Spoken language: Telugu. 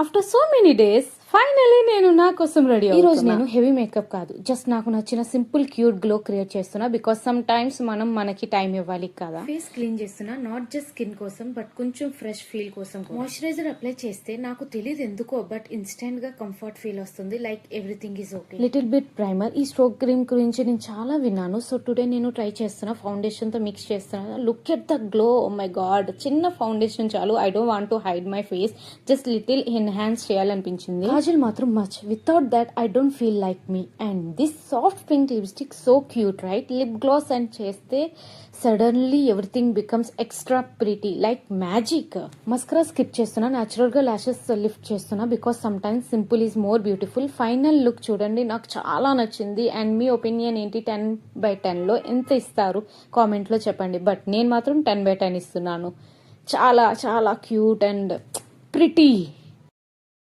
After so many days finally నేను నా కోసం రెడీ ఈ రోజు నేను హెవీ మేకప్ కాదు, జస్ట్ నాకు నచ్చిన సింపుల్ క్యూట్ గ్లో క్రియేట్ చేస్తున్నా. బికాస్ సమ్ టైమ్స్ మనకి టైం ఇవ్వాలి కదా. ఫేస్ క్లీన్ చేస్తున్నా, నాట్ జస్ట్ స్కిన్ కోసం బట్ కొంచెం ఫ్రెష్ ఫీల్ కోసం. మాయిశ్చరైజర్ అప్లై చేస్తే నాకు తెలియదు ఎందుకో బట్ ఇన్స్టెంట్ గా కంఫర్ట్ ఫీల్ వస్తుంది, like everything is okay. Little bit primer, ఈ స్ట్రోక్ క్రీమ్ గురించి నేను చాలా విన్నాను, సో టుడే నేను ట్రై చేస్తున్నా. ఫౌండేషన్ తో మిక్స్ చేస్తున్నా. Look at the glow, oh my God. చిన్న ఫౌండేషన్ చాలు, I don't want to hide my face, just little enhance చేయాలనిపించింది. కాజల్ మాత్రం much, without that I don't feel like me. And this soft pink lipstick so cute right. Lip gloss and చేస్తే suddenly everything becomes extra pretty like magic. Mascara skip చేస్తున్నా, న్యాచురల్ గా లాషెస్ లిఫ్ట్ చేస్తున్నా because sometimes simple is more beautiful. Final look చూడండి, నాకు చాలా నచ్చింది. అండ్ మీ ఒపీనియన్ ఏంటి? 10/10 లో ఎంత ఇస్తారు కామెంట్ లో చెప్పండి. బట్ నేను మాత్రం 10/10 ఇస్తున్నాను. చాలా చాలా క్యూట్ అండ్ ప్రిటీ.